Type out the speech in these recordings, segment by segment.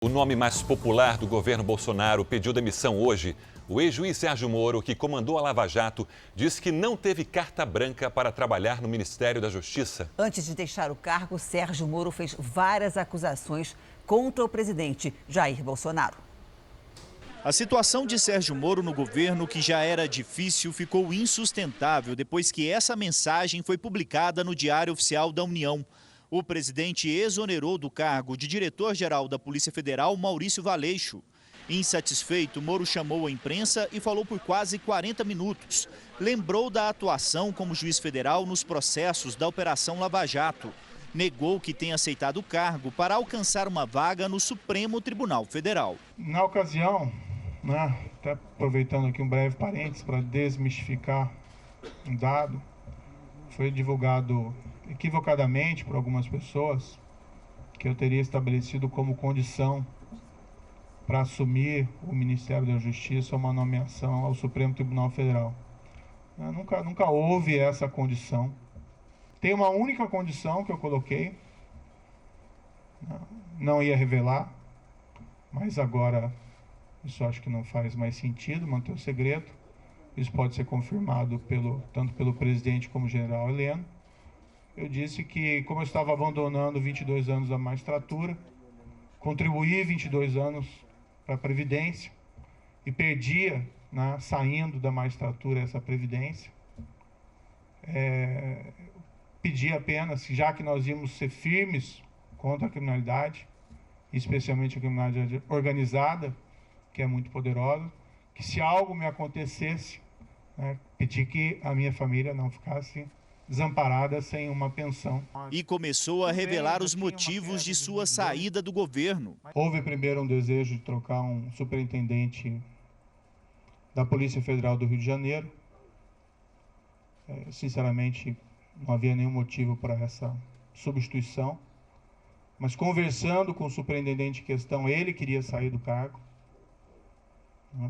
O nome mais popular do governo Bolsonaro pediu demissão hoje. O ex-juiz Sérgio Moro, que comandou a Lava Jato, disse que não teve carta branca para trabalhar no Ministério da Justiça. Antes de deixar o cargo, Sérgio Moro fez várias acusações contra o presidente Jair Bolsonaro. A situação de Sérgio Moro no governo, que já era difícil, ficou insustentável depois que essa mensagem foi publicada no Diário Oficial da União. O presidente exonerou do cargo de diretor-geral da Polícia Federal, Maurício Valeixo. Insatisfeito, Moro chamou a imprensa e falou por quase 40 minutos. Lembrou da atuação como juiz federal nos processos da Operação Lava Jato. Negou que tenha aceitado o cargo para alcançar uma vaga no Supremo Tribunal Federal. Na ocasião, até aproveitando aqui um breve parênteses para desmistificar um dado, foi divulgado equivocadamente por algumas pessoas que eu teria estabelecido como condição para assumir o Ministério da Justiça uma nomeação ao Supremo Tribunal Federal. Nunca houve essa condição. Tem uma única condição que eu coloquei, não ia revelar, mas agora isso acho que não faz mais sentido, manter o segredo. Isso pode ser confirmado tanto pelo presidente como general Heleno. Eu disse que, como eu estava abandonando 22 anos da magistratura, contribuí 22 anos para a Previdência e perdia, saindo da magistratura, essa Previdência. Pedi apenas, já que nós íamos ser firmes contra a criminalidade, especialmente a criminalidade organizada, que é muito poderosa, que se algo me acontecesse, pedi que a minha família não ficasse desamparada sem uma pensão. E começou a revelar os motivos de sua saída do governo. Houve primeiro um desejo de trocar um superintendente da Polícia Federal do Rio de Janeiro. Sinceramente, não havia nenhum motivo para essa substituição. Mas conversando com o superintendente em questão, ele queria sair do cargo,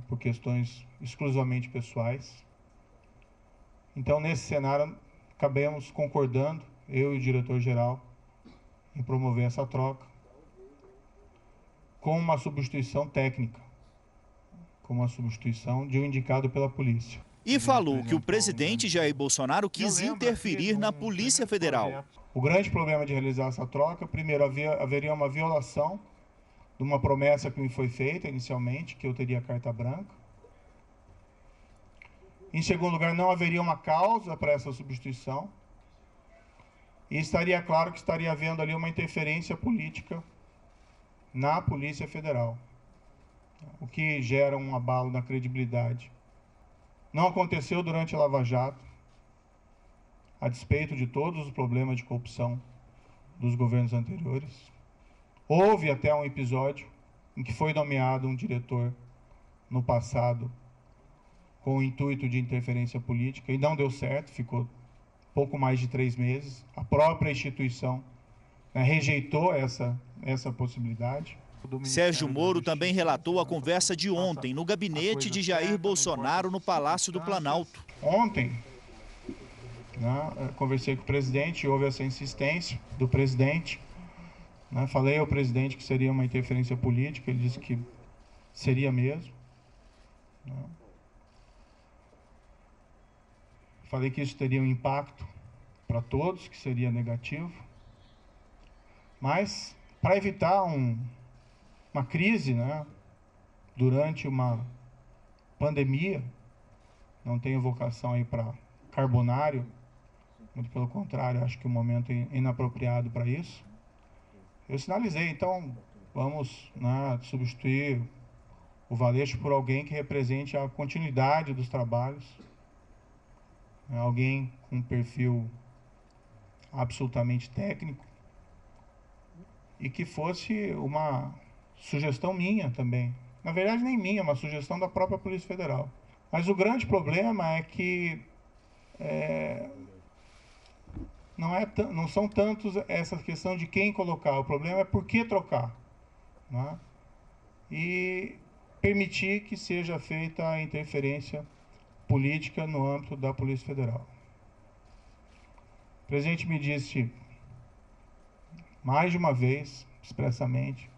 por questões exclusivamente pessoais. Então, nesse cenário, acabamos concordando, eu e o diretor-geral, em promover essa troca com uma substituição técnica, com uma substituição de um indicado pela polícia. E falou que o presidente Jair Bolsonaro quis interferir na Polícia Federal. O grande problema de realizar essa troca, primeiro, haveria uma violação de uma promessa que me foi feita inicialmente, que eu teria carta branca. Em segundo lugar, não haveria uma causa para essa substituição. E estaria claro que estaria havendo ali uma interferência política na Polícia Federal, o que gera um abalo na credibilidade. Não aconteceu durante a Lava Jato, a despeito de todos os problemas de corrupção dos governos anteriores. Houve até um episódio em que foi nomeado um diretor no passado com o intuito de interferência política, e não deu certo, ficou pouco mais de 3 meses. A própria instituição rejeitou essa possibilidade. Sérgio Moro também relatou a conversa de ontem no gabinete de Jair Bolsonaro no Palácio do Planalto. Ontem, conversei com o presidente, houve essa insistência do presidente. Falei ao presidente que seria uma interferência política, ele disse que seria mesmo. Falei que isso teria um impacto para todos, que seria negativo. Mas, para evitar uma crise, durante uma pandemia, não tenho vocação aí para carbonário, muito pelo contrário, acho que o momento é inapropriado para isso. Eu sinalizei, então, vamos substituir o Valeixo por alguém que represente a continuidade dos trabalhos, alguém com um perfil absolutamente técnico e que fosse uma sugestão minha também. Na verdade, nem minha, uma sugestão da própria Polícia Federal. Mas o grande problema é que não são tantos essa questão de quem colocar, o problema é por que trocar. E permitir que seja feita a interferência política no âmbito da Polícia Federal. O presidente me disse mais de uma vez, expressamente,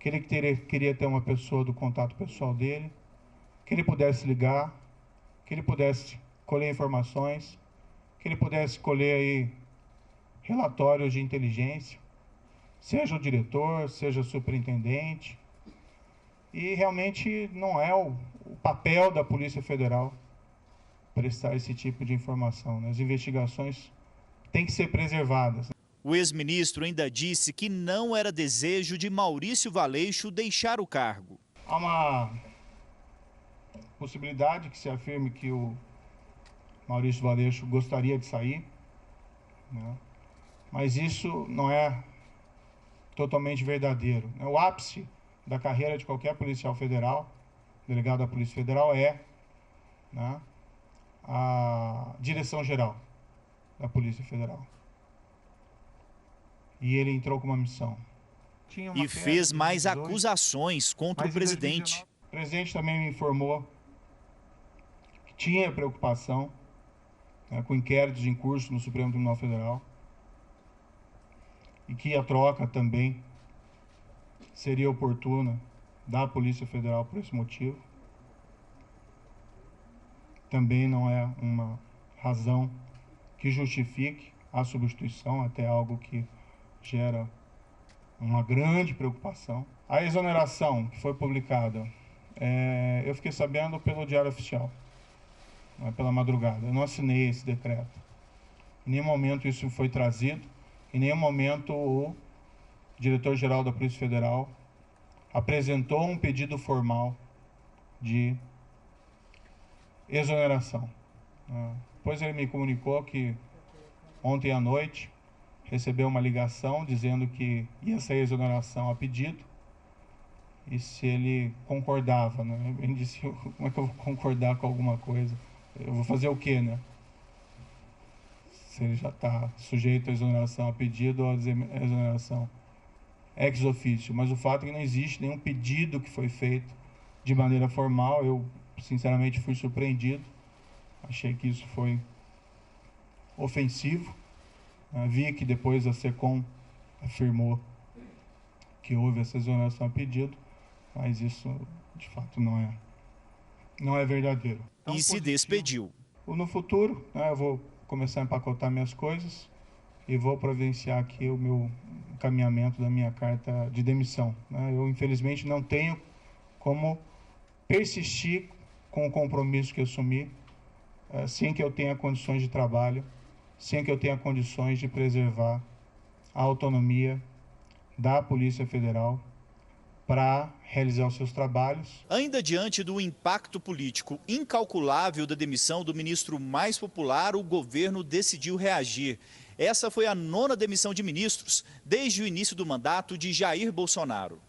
que ele queria ter uma pessoa do contato pessoal dele, que ele pudesse ligar, que ele pudesse colher informações, que ele pudesse colher aí relatórios de inteligência, seja o diretor, seja o superintendente. E realmente não é o papel da Polícia Federal prestar esse tipo de informação, né? As investigações têm que ser preservadas. O ex-ministro ainda disse que não era desejo de Maurício Valeixo deixar o cargo. Há uma possibilidade que se afirme que o Maurício Valeixo gostaria de sair, né? Mas isso não é totalmente verdadeiro. O ápice da carreira de qualquer policial federal, delegado da Polícia Federal, é, né, a direção-geral da Polícia Federal. E ele entrou com uma missão. E fez mais acusações contra o presidente. O presidente também me informou que tinha preocupação, né, com inquéritos em curso no Supremo Tribunal Federal e que a troca também seria oportuna da Polícia Federal por esse motivo. Também não é uma razão que justifique a substituição, até algo que gera uma grande preocupação. A exoneração que foi publicada, eu fiquei sabendo pelo Diário Oficial, né, pela madrugada. Eu não assinei esse decreto. Em nenhum momento isso foi trazido, em nenhum momento o diretor-geral da Polícia Federal apresentou um pedido formal de exoneração. Depois ele me comunicou que ontem à noite recebeu uma ligação dizendo que ia sair exoneração a pedido e se ele concordava, né? Ele disse, como é que eu vou concordar com alguma coisa? Eu vou fazer o quê, né? Se ele já está sujeito a exoneração a pedido ou a exoneração ex officio. Mas o fato é que não existe nenhum pedido que foi feito de maneira formal. Eu, sinceramente, fui surpreendido. Achei que isso foi ofensivo. Vi que depois a SECOM afirmou que houve essa exoneração a pedido, mas isso, de fato, não é verdadeiro. Então, e se despediu. No futuro, né, eu vou começar a empacotar minhas coisas e vou providenciar aqui o meu encaminhamento da minha carta de demissão, né? Eu, infelizmente, não tenho como persistir com o compromisso que assumi sem que eu tenha condições de trabalho, sem que eu tenha condições de preservar a autonomia da Polícia Federal para realizar os seus trabalhos. Ainda diante do impacto político incalculável da demissão do ministro mais popular, o governo decidiu reagir. Essa foi a 9ª demissão de ministros desde o início do mandato de Jair Bolsonaro.